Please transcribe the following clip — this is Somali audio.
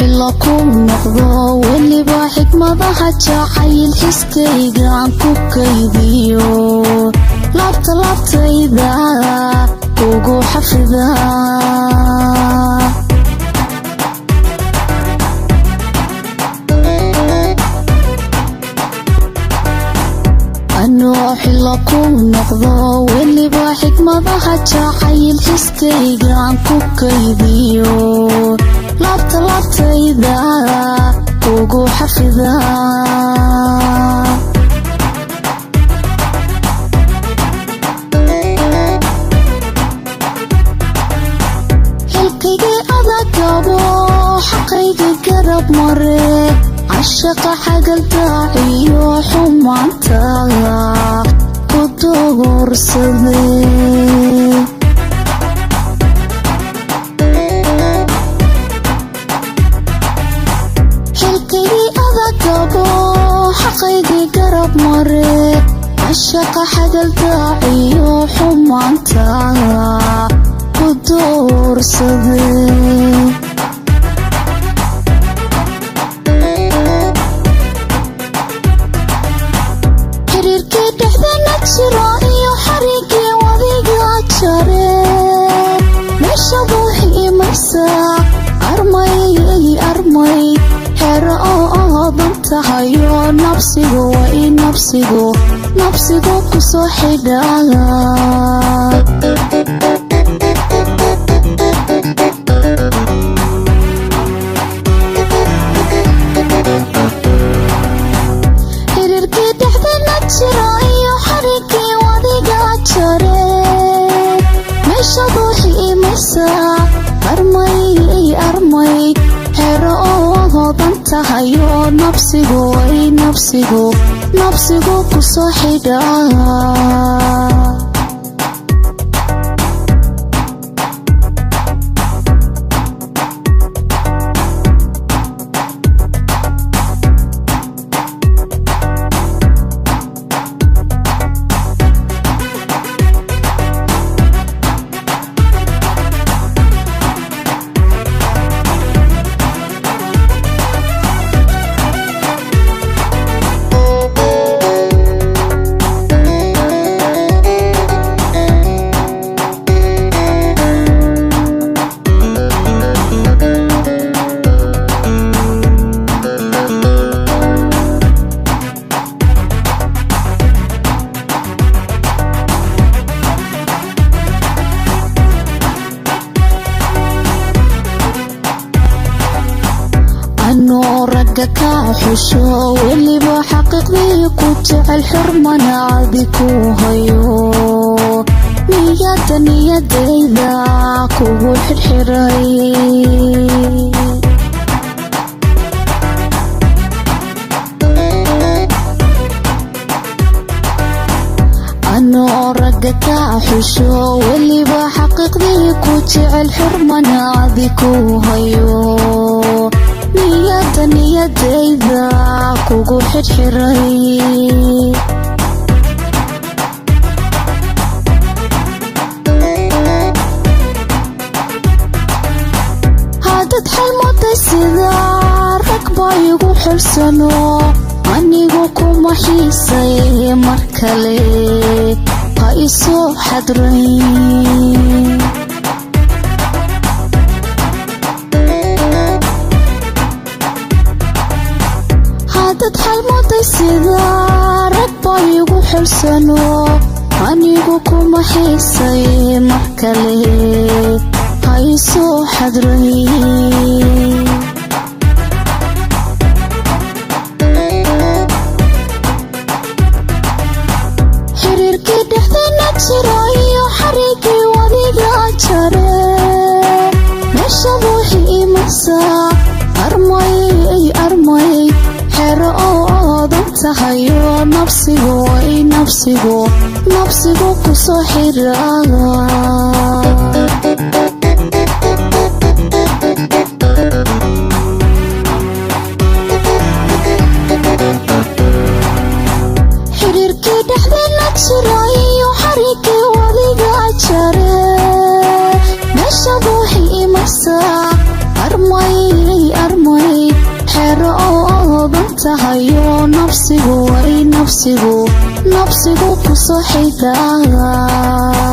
لكم نقضوا واللي بحكمة جعيل حسكيga aan ku kaydiyo labtayda ugu xafida أنوحي لكم نقضوا واللي بحكمة جعيل حسكيga aan ku kaydiyo labtayda ugu xafida xilkayga adagabo xaqayga garab mare cashaqa xagal daaciyo xumaanta ku doorsade حقيقي قرب مري عشق حق الداعي وحمانتا ودور صدي حريركي تحذنك شرائي وحريقي وضيقا تشاري مش أبوحي مسا أرمي hayo nafsigu way nafsigu ku soo xidhaa xiriirkii dhexdeena jira iyo xariiqii wadiga jare meesha ruuxii imasa armay xero hayo nafsigu way nafsigu ku soo xidhaa رجك حشو واللي بحقيقي كنت الحرمة نعبكو هيو نية إذا كوب الحراي أنا رجك حشو واللي بحقيقي كنت الحرمة نعبكو هيو niyadayda kugu xirxiray hadad xalmooday sida rag baa igu xulsano anigu kuma xiisay mar kale ha isoo xadray dad xalmooday sida rag baa igu xulsano anigu kuma xiisay mar kale ha isoo xadray xiriirkii dhexdeena jira iyo xariiqii wadiga jare meesha ruuxii imasa armay xero hayo nafsigu way nafsigu ku soo xidhaa xiriirkii dhexdeena jira iyo xariiqii wadiga jare meesha ruuxii imasa armay nafsigu kusoo xidhaa